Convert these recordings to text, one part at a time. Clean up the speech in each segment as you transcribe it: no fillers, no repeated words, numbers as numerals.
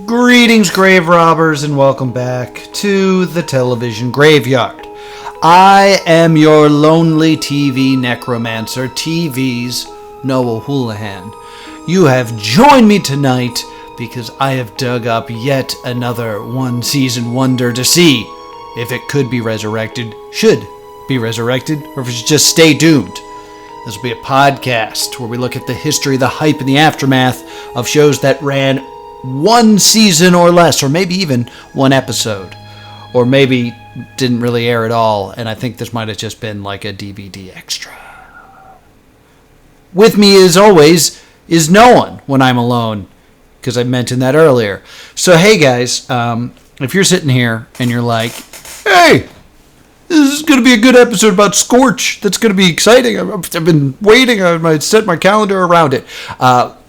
Greetings, grave robbers, and welcome back to the television graveyard. I am your lonely TV necromancer, TV's Noah Houlihan. You have joined me tonight because I have dug up yet another one-season wonder to see if it could be resurrected, should be resurrected, or if it should just stay doomed. This will be a podcast where we look at the history, the hype, and the aftermath of shows that ran one season or less, or maybe even one episode, or maybe didn't really air at all, and I think this might have just been like a DVD extra. With me, as always, is no one when I'm alone, because I mentioned that earlier. So hey guys, if you're sitting here and you're like, hey, this is going to be a good episode about Scotch, that's going to be exciting, I've been waiting, I set my calendar around it.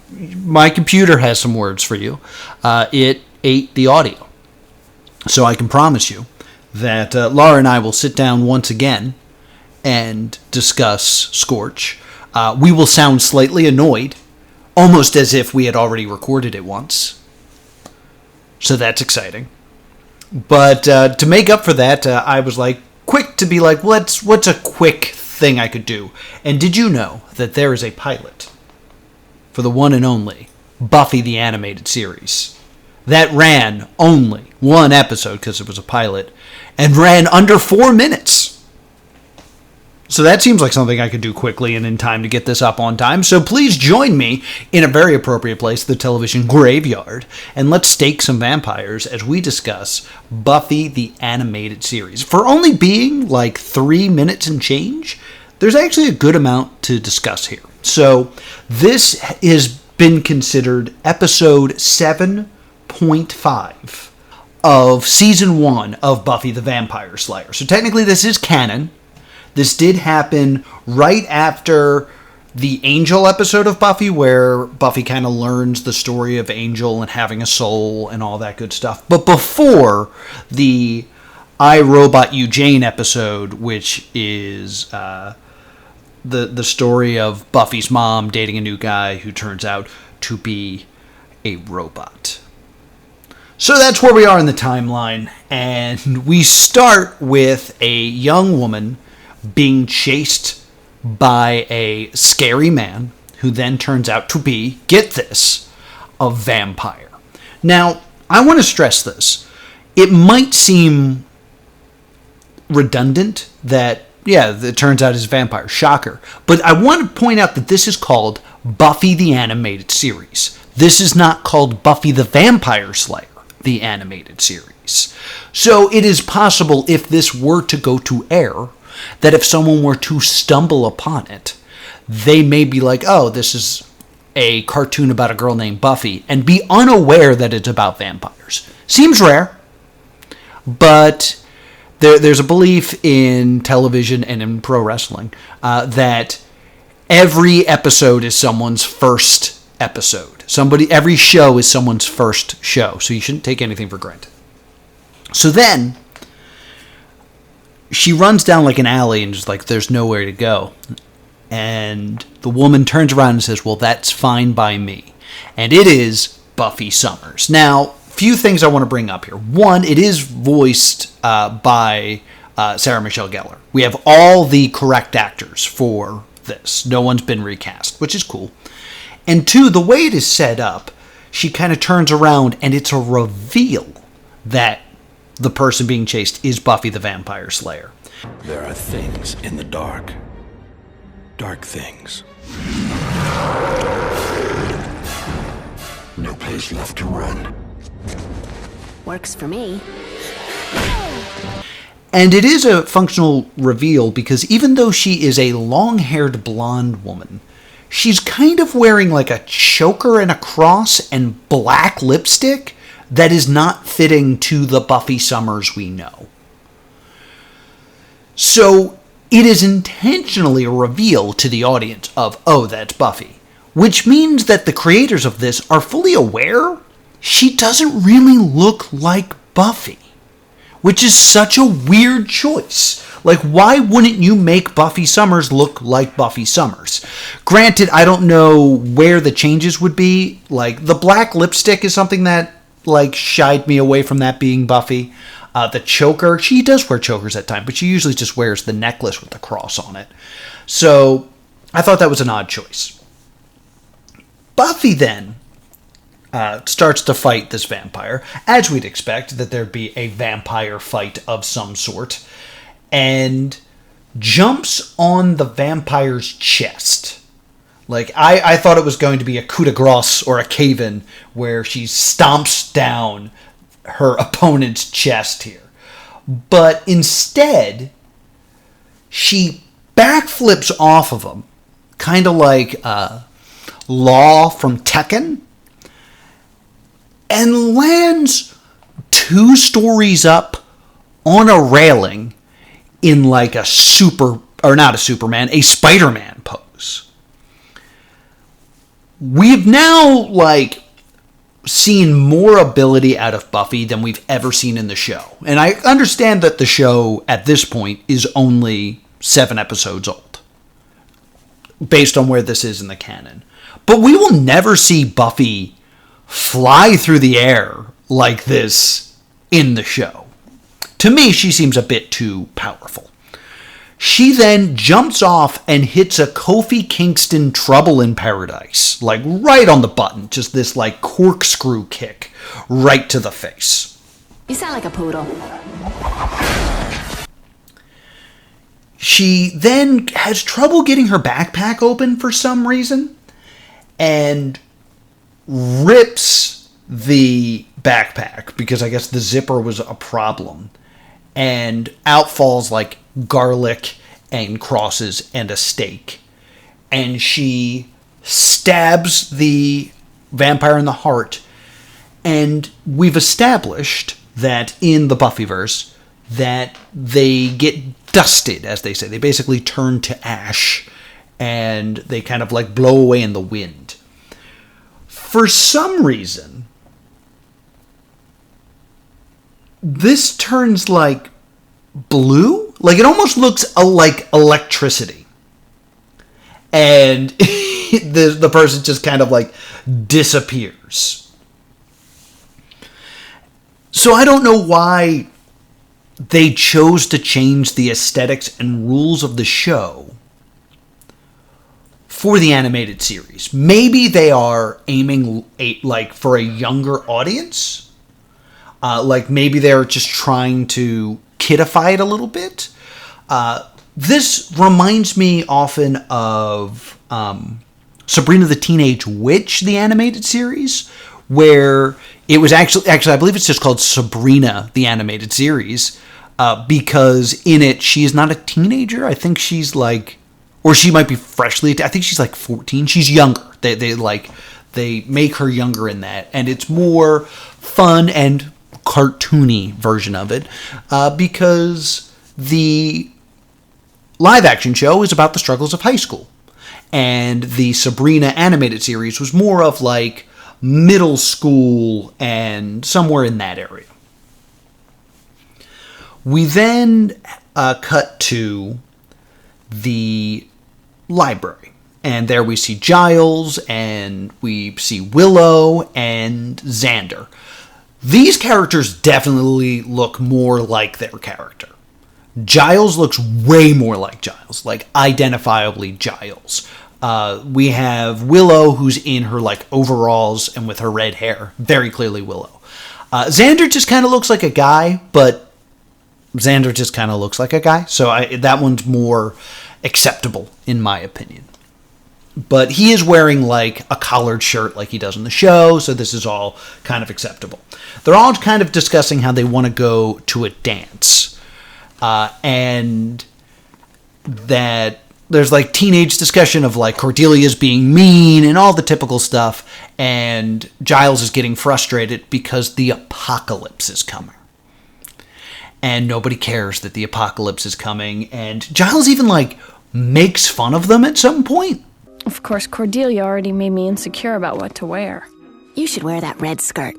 My computer has some words for you. It ate the audio. So I can promise you that Laura and I will sit down once again and discuss Scotch. We will sound slightly annoyed, almost as if we had already recorded it once. So that's exciting. But to make up for that, I was like, quick to be like, what's a quick thing I could do? And did you know that there is a pilot for the one and only Buffy the Animated Series that ran only one episode because it was a pilot and ran under 4 minutes? So that seems like something I could do quickly and in time to get this up on time. So please join me in a very appropriate place, the television graveyard, and let's stake some vampires as we discuss Buffy the Animated Series. For only being like 3 minutes and change, there's actually a good amount to discuss here. So this has been considered episode 7.5 of season 1 of Buffy the Vampire Slayer. So technically this is canon. This did happen right after the Angel episode of Buffy, where Buffy kind of learns the story of Angel and having a soul and all that good stuff. But before the I, Robot You, Jane episode, which is the story of Buffy's mom dating a new guy who turns out to be a robot. So that's where we are in the timeline, and we start with a young woman being chased by a scary man who then turns out to be, get this, a vampire. Now, I want to stress this. It might seem redundant that it turns out he's a vampire. Shocker. But I want to point out that this is called Buffy the Animated Series. This is not called Buffy the Vampire Slayer, the Animated Series. So it is possible, if this were to go to air, that if someone were to stumble upon it, they may be like, oh, this is a cartoon about a girl named Buffy, and be unaware that it's about vampires. Seems rare, but There's a belief in television and in pro wrestling that every episode is someone's first episode. Every show is someone's first show, so you shouldn't take anything for granted. So then, she runs down like an alley and just like, there's nowhere to go. And the woman turns around and says, well, that's fine by me. And it is Buffy Summers. Now, few things I want to bring up here. One, it is voiced by Sarah Michelle Gellar. We have all the correct actors for this. No one's been recast, which is cool. And two, the way it is set up, she kind of turns around and it's a reveal that the person being chased is Buffy the Vampire Slayer. There are things in the dark. Dark things. No place left to run. Works for me. And it is a functional reveal because even though she is a long-haired blonde woman, she's kind of wearing like a choker and a cross and black lipstick that is not fitting to the Buffy Summers we know. So it is intentionally a reveal to the audience of, oh, that's Buffy. Which means that the creators of this are fully aware she doesn't really look like Buffy. Which is such a weird choice. Like, why wouldn't you make Buffy Summers look like Buffy Summers? Granted, I don't know where the changes would be. Like, the black lipstick is something that like shied me away from that being Buffy. The choker, she does wear chokers at times, but she usually just wears the necklace with the cross on it. So I thought that was an odd choice. Buffy then starts to fight this vampire, as we'd expect that there'd be a vampire fight of some sort, and jumps on the vampire's chest. Like, I thought it was going to be a coup de grace or a cave-in where she stomps down her opponent's chest here. But instead, she backflips off of him, kind of like Law from Tekken, and lands 2 stories up on a railing in like a a Spider-Man pose. We've now, like, seen more ability out of Buffy than we've ever seen in the show. And I understand that the show, at this point, is only 7 episodes old, based on where this is in the canon. But we will never see Buffy fly through the air like this in the show. To me, she seems a bit too powerful. She then jumps off and hits a Kofi Kingston Trouble in Paradise, like right on the button, just this like corkscrew kick right to the face. You sound like a poodle. She then has trouble getting her backpack open for some reason and rips the backpack because I guess the zipper was a problem. And out falls like garlic and crosses and a steak. And she stabs the vampire in the heart. And we've established that in the Buffyverse that they get dusted, as they say. They basically turn to ash and they kind of like blow away in the wind. For some reason, this turns like blue. Like it almost looks like electricity. And the person just kind of like disappears. So I don't know why they chose to change the aesthetics and rules of the show for the animated series. Maybe they are aiming like for a younger audience. Like maybe they're just trying to kidify it a little bit. This reminds me often of Sabrina the Teenage Witch, the animated series, where it was actually I believe it's just called Sabrina the Animated Series, because in it she is not a teenager. I think she's like, or she might be I think she's like 14. She's younger. They make her younger in that, and it's more fun and cartoony version of it, because the live action show is about the struggles of high school, and the Sabrina animated series was more of like middle school and somewhere in that area. We then cut to the library, and there we see Giles and we see Willow and Xander. These characters definitely look more like their character. Giles looks way more like Giles, like identifiably Giles. We have Willow, who's in her like overalls and with her red hair, very clearly Willow. Xander just kind of looks like a guy, but Xander just kind of looks like a guy, so that one's more acceptable in my opinion. But he is wearing like a collared shirt like he does in the show, so this is all kind of acceptable. They're all kind of discussing how they want to go to a dance. And that there's like teenage discussion of like Cordelia's being mean and all the typical stuff. And Giles is getting frustrated because the apocalypse is coming. And nobody cares that the apocalypse is coming. And Giles even like makes fun of them at some point. Of course, Cordelia already made me insecure about what to wear. You should wear that red skirt.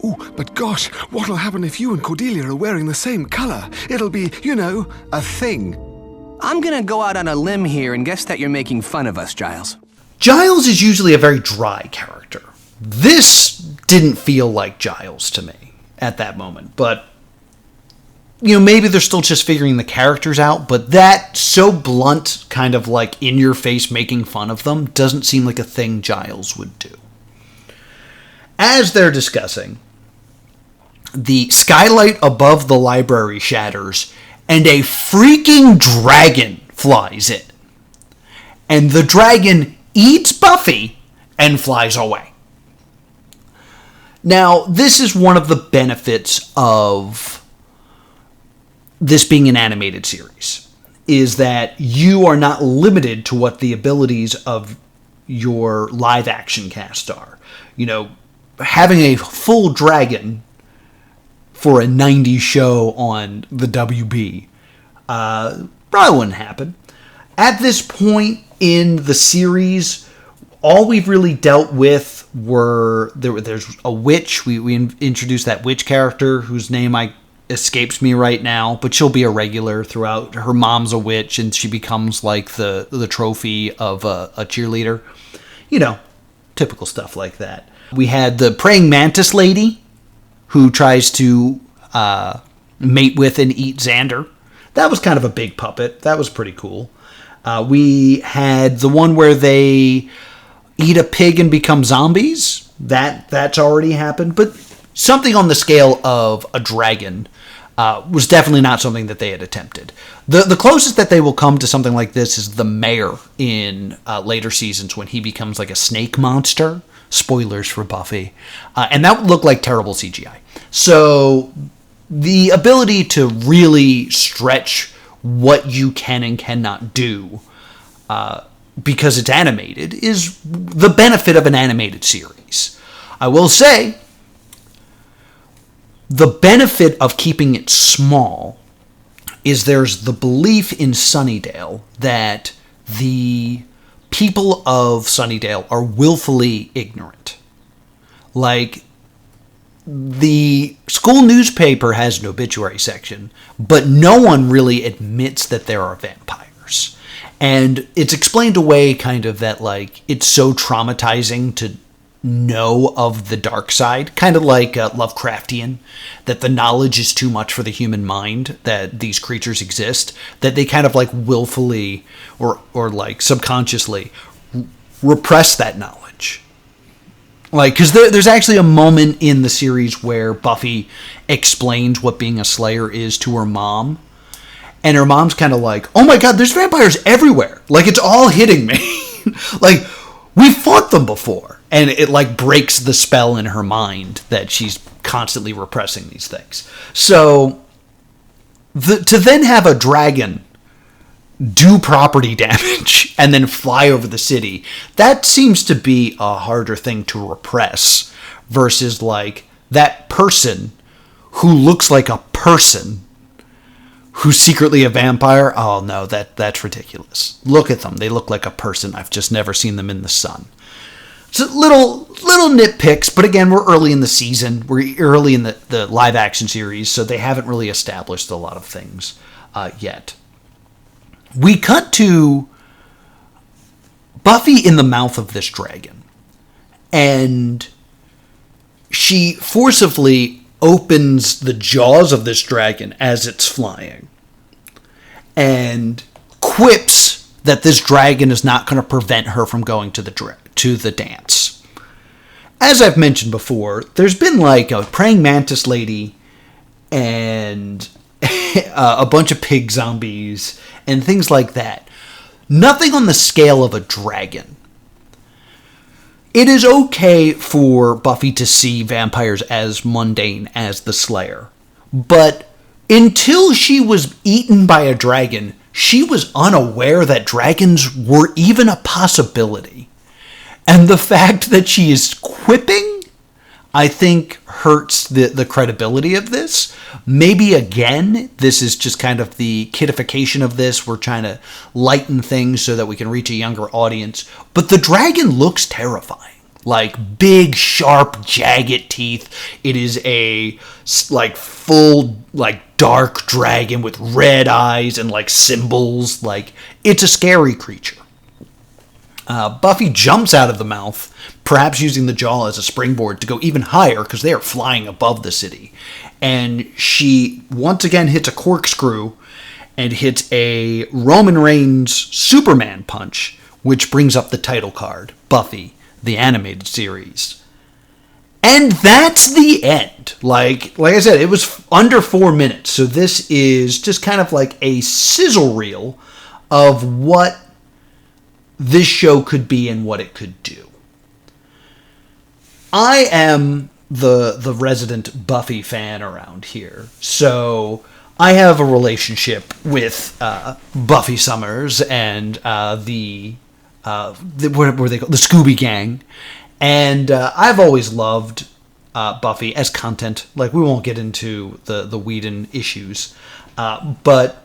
Ooh, but gosh, what'll happen if you and Cordelia are wearing the same color? It'll be, a thing. I'm gonna go out on a limb here and guess that you're making fun of us, Giles. Giles is usually a very dry character. This didn't feel like Giles to me at that moment. But, maybe they're still just figuring the characters out, but that so blunt, kind of like in your face making fun of them, doesn't seem like a thing Giles would do. As they're discussing, the skylight above the library shatters, and a freaking dragon flies in. And the dragon eats Buffy and flies away. Now, this is one of the benefits of this being an animated series, is that you are not limited to what the abilities of your live action cast are. Having a full dragon for a 90s show on the WB probably wouldn't happen. At this point in the series, all we've really dealt with were there's a witch. We introduced that witch character whose name escapes me right now, but she'll be a regular throughout. Her mom's a witch, and she becomes like the trophy of a cheerleader. Typical stuff like that. We had the praying mantis lady who tries to mate with and eat Xander. That was kind of a big puppet. That was pretty cool. We had the one where they eat a pig and become zombies. That's already happened. But something on the scale of a dragon was definitely not something that they had attempted. The closest that they will come to something like this is the mayor in later seasons when he becomes like a snake monster. Spoilers for Buffy. And that would look like terrible CGI. So the ability to really stretch what you can and cannot do because it's animated is the benefit of an animated series. I will say, the benefit of keeping it small is there's the belief in Sunnydale that the people of Sunnydale are willfully ignorant. Like, the school newspaper has an obituary section, but no one really admits that there are vampires. And it's explained away kind of that, like, it's so traumatizing to know of the dark side, kind of like Lovecraftian, that the knowledge is too much for the human mind, that these creatures exist, that they kind of like willfully or like subconsciously repress that knowledge. Like, because there's actually a moment in the series where Buffy explains what being a Slayer is to her mom, and her mom's kind of like, oh my god, there's vampires everywhere, like it's all hitting me. Like, we fought them before. And it like breaks the spell in her mind that she's constantly repressing these things. So to then have a dragon do property damage and then fly over the city, that seems to be a harder thing to repress versus like that person who looks like a person who's secretly a vampire. Oh no, that's ridiculous. Look at them. They look like a person. I've just never seen them in the sun. So little nitpicks, but again, we're early in the season. We're early in the live action series, so they haven't really established a lot of things yet. We cut to Buffy in the mouth of this dragon, and she forcibly opens the jaws of this dragon as it's flying, and quips that this dragon is not going to prevent her from going to the dance. As I've mentioned before, there's been like a praying mantis lady and a bunch of pig zombies and things like that. Nothing on the scale of a dragon. It is okay for Buffy to see vampires as mundane as the Slayer, but until she was eaten by a dragon, she was unaware that dragons were even a possibility. And the fact that she is quipping, I think, hurts the credibility of this. Maybe, again, this is just kind of the kidification of this. We're trying to lighten things so that we can reach a younger audience. But the dragon looks terrifying. Like, big, sharp, jagged teeth. It is a, like, full, like, dark dragon with red eyes and, like, symbols. Like, it's a scary creature. Buffy jumps out of the mouth, perhaps using the jaw as a springboard to go even higher because they are flying above the city. And she once again hits a corkscrew and hits a Roman Reigns Superman punch, which brings up the title card, Buffy the Animated Series. And that's the end. Like I said, it was under 4 minutes. So this is just kind of like a sizzle reel of what this show could be and what it could do. I am the resident Buffy fan around here. So I have a relationship with Buffy Summers and what were they called? The Scooby Gang. And I've always loved Buffy as content. Like, we won't get into the Whedon issues. But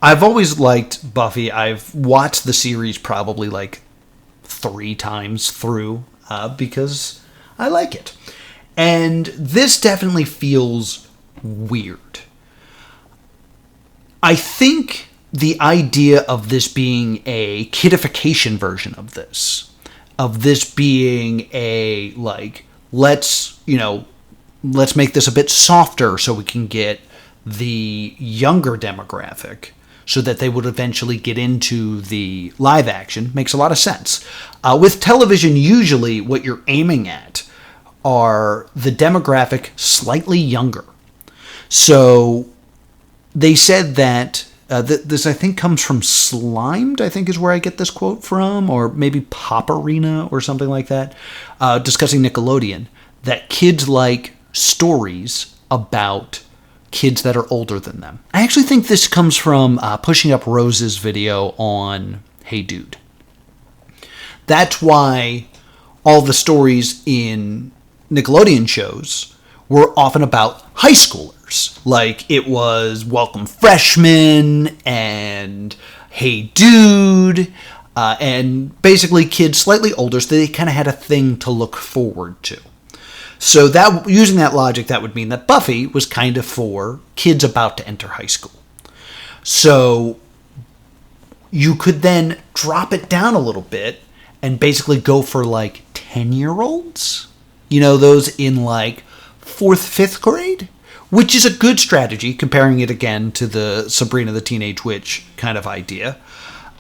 I've always liked Buffy. I've watched the series probably like 3 times through because I like it. And this definitely feels weird. I think the idea of this being a kidification version of this being a, like, let's make this a bit softer so we can get the younger demographic so that they would eventually get into the live action makes a lot of sense. With television, usually what you're aiming at are the demographic slightly younger. So they said that this, I think, comes from Slimed, I think is where I get this quote from, or maybe Pop Arena or something like that, discussing Nickelodeon, that kids like stories about kids that are older than them. I actually think this comes from Pushing Up Rose's video on Hey Dude. That's why all the stories in Nickelodeon shows were often about high schoolers. Like, it was Welcome Freshmen and Hey Dude, and basically kids slightly older, so they kind of had a thing to look forward to. So that, using that logic, that would mean that Buffy was kind of for kids about to enter high school. So you could then drop it down a little bit and basically go for like 10-year-olds. You know, those in like 4th, 5th grade, which is a good strategy, comparing it again to the Sabrina the Teenage Witch kind of idea.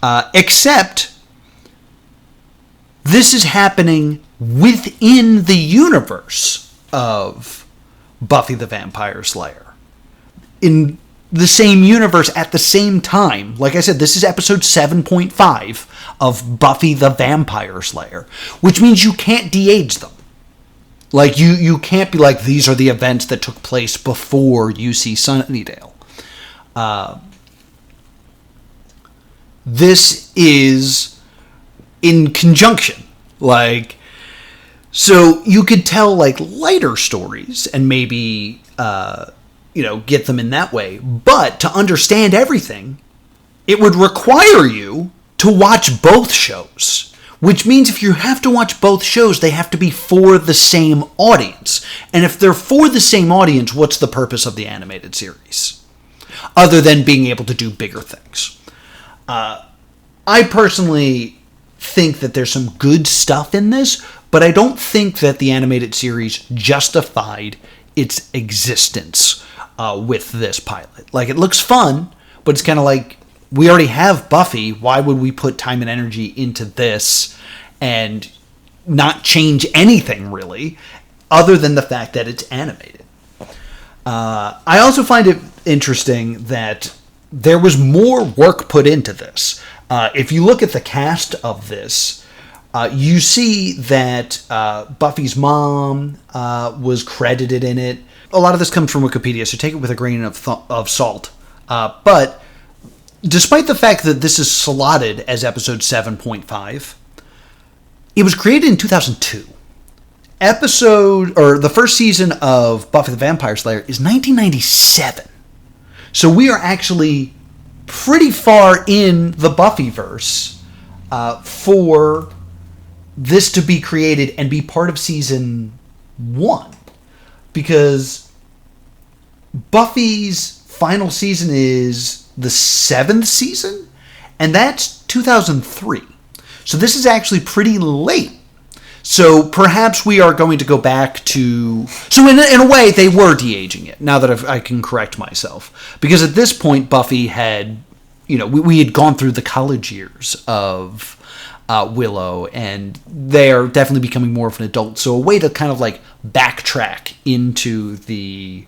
Except this is happening within the universe of Buffy the Vampire Slayer. In the same universe at the same time. Like I said, this is episode 7.5 of Buffy the Vampire Slayer, which means you can't de-age them. Like, you can't be like, these are the events that took place before you see Sunnydale. This is in conjunction. Like, so you could tell, like, lighter stories and maybe, get them in that way. But to understand everything, it would require you to watch both shows. Which means if you have to watch both shows, they have to be for the same audience. And if they're for the same audience, what's the purpose of the animated series? Other than being able to do bigger things. I personally think that there's some good stuff in this, but I don't think that the animated series justified its existence with this pilot. Like, it looks fun, but it's kind of like, we already have Buffy. Why would we put time and energy into this and not change anything, really, other than the fact that it's animated? I also find it interesting that there was more work put into this. If you look at the cast of this, you see that Buffy's mom was credited in it. A lot of this comes from Wikipedia, so take it with a grain of salt. But despite the fact that this is slotted as episode 7.5, it was created in 2002. The first season of Buffy the Vampire Slayer is 1997. So we are actually pretty far in the Buffyverse for this to be created and be part of season 1. Because Buffy's final season is the 7th season, and that's 2003. So this is actually pretty late. So perhaps we are going to go back to... So in a way, they were de-aging it, now that I can correct myself. Because at this point, Buffy had... we had gone through the college years of Willow, and they are definitely becoming more of an adult. So a way to kind of like backtrack into the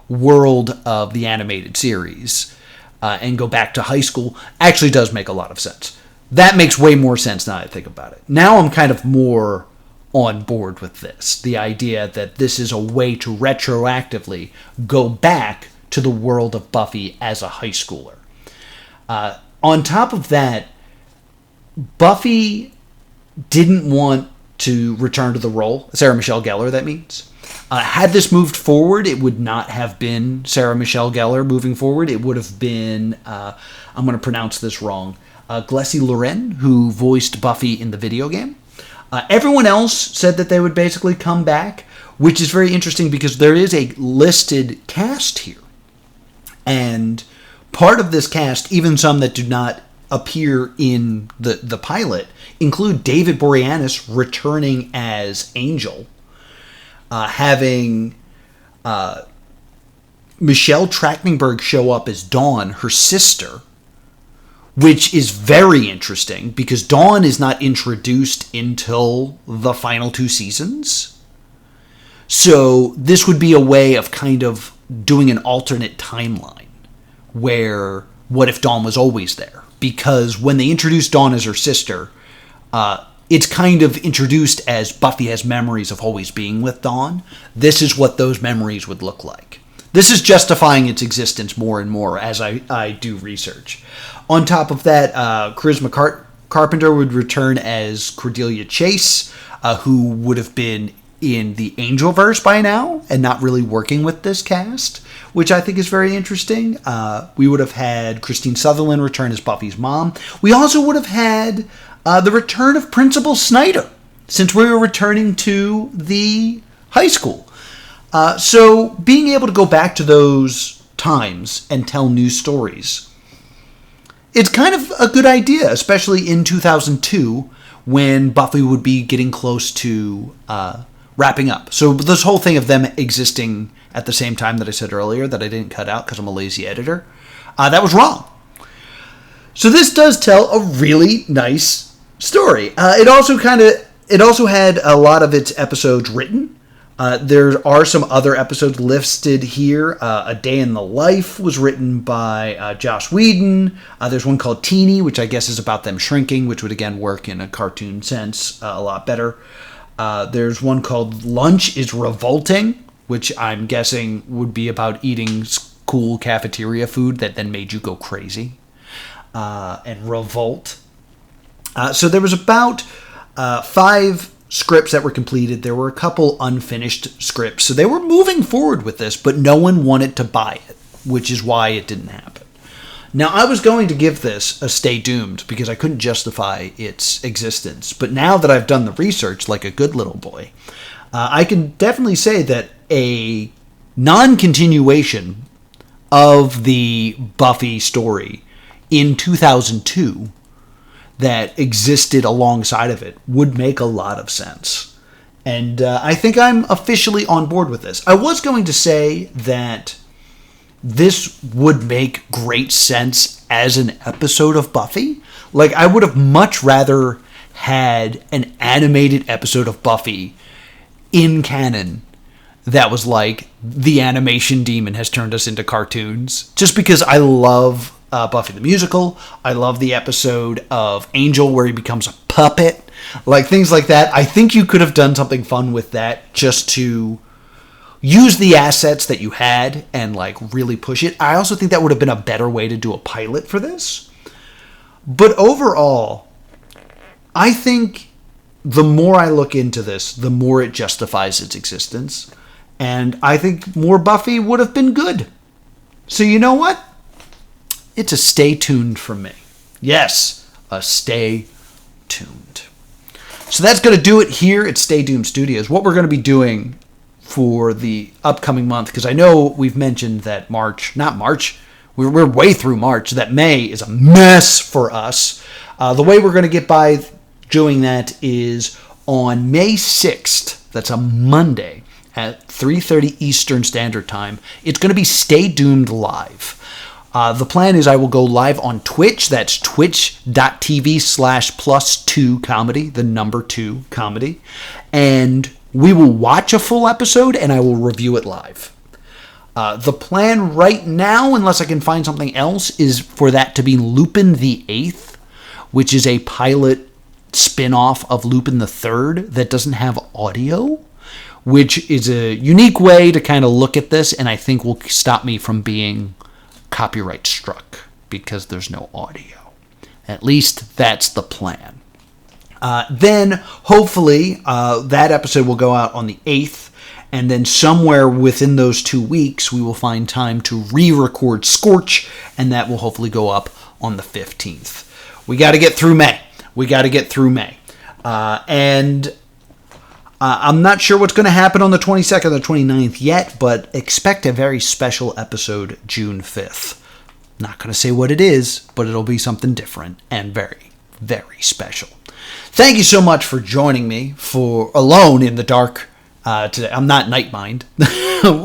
world of the animated series and go back to high school actually does make a lot of sense. That makes way more sense now that I think about it. Now I'm kind of more on board with this. The idea that this is a way to retroactively go back to the world of Buffy as a high schooler. On top of that, Buffy didn't want to return to the role. Sarah Michelle Gellar, that means. Had this moved forward, it would not have been Sarah Michelle Gellar moving forward. It would have been, I'm going to pronounce this wrong, Glessie Loren, who voiced Buffy in the video game. Everyone else said that they would basically come back, which is very interesting because there is a listed cast here. And part of this cast, even some that do not appear in the pilot, include David Boreanaz returning as Angel, having Michelle Trachtenberg show up as Dawn, her sister, which is very interesting because Dawn is not introduced until the final 2 seasons. So this would be a way of kind of doing an alternate timeline where what if Dawn was always there? Because when they introduced Dawn as her sister, it's kind of introduced as Buffy has memories of always being with Dawn. This is what those memories would look like. This is justifying its existence more and more as I do research. On top of that, Charisma Carpenter would return as Cordelia Chase, who would have been in the Angelverse by now and not really working with this cast, which I think is very interesting. We would have had Christine Sutherland return as Buffy's mom. We also would have had the return of Principal Snyder, since we were returning to the high school. So being able to go back to those times and tell new stories, it's kind of a good idea, especially in 2002 when Buffy would be getting close to wrapping up. So this whole thing of them existing at the same time that I said earlier that I didn't cut out because I'm a lazy editor, that was wrong. So this does tell a really nice story. It also had a lot of its episodes written. There are some other episodes listed here. A Day in the Life was written by Joss Whedon. There's one called Teeny, which I guess is about them shrinking, which would again work in a cartoon sense a lot better. There's one called Lunch is Revolting, which I'm guessing would be about eating cool cafeteria food that then made you go crazy and revolt. So there was about 5 scripts that were completed. There were a couple unfinished scripts. So they were moving forward with this, but no one wanted to buy it, which is why it didn't happen. Now, I was going to give this a stay doomed because I couldn't justify its existence. But now that I've done the research like a good little boy, I can definitely say that a non-continuation of the Buffy story in 2002 that existed alongside of it would make a lot of sense. And I think I'm officially on board with this. I was going to say that this would make great sense as an episode of Buffy. Like, I would have much rather had an animated episode of Buffy in canon that was like, the animation demon has turned us into cartoons. Just because I love Buffy the Musical. I love the episode of Angel where he becomes a puppet. Like, things like that. I think you could have done something fun with that just to use the assets that you had and, like, really push it. I also think that would have been a better way to do a pilot for this. But overall, I think the more I look into this, the more it justifies its existence. And I think more Buffy would have been good. So you know what? It's a stay tuned from me. Yes, a stay tuned. So that's going to do it here at Stay Doomed Studios. What we're going to be doing for the upcoming month, because I know we've mentioned that we're way through March, that May is a mess for us. The way we're going to get by doing that is on May 6th. That's a Monday at 3:30 Eastern Standard Time. It's going to be Stay Doomed Live. The plan is I will go live on Twitch. That's twitch.tv/plus2comedy, the number 2 comedy. And we will watch a full episode and I will review it live. The plan right now, unless I can find something else, is for that to be Lupin the Eighth, which is a pilot spin-off of Lupin the Third that doesn't have audio, which is a unique way to kind of look at this, and I think will stop me from being copyright struck because there's no audio. At least that's the plan. Then, hopefully, that episode will go out on the 8th, and then somewhere within those 2 weeks, we will find time to re-record Scotch, and that will hopefully go up on the 15th. We got to get through May. And I'm not sure what's going to happen on the 22nd or 29th yet, but expect a very special episode June 5th. Not going to say what it is, but it'll be something different and very, very special. Thank you so much for joining me for Alone in the Dark today. I'm not Nightmind.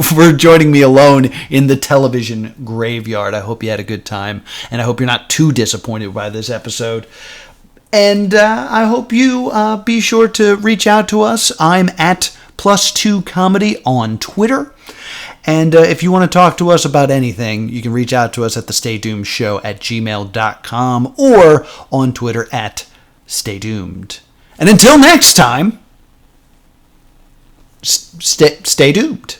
For joining me alone in the television graveyard. I hope you had a good time, and I hope you're not too disappointed by this episode. And I hope you be sure to reach out to us. I'm at +2comedy on Twitter. And if you want to talk to us about anything, you can reach out to us at the Stay Doomed Show at gmail.com or on Twitter at Stay Doomed. And until next time, stay doomed.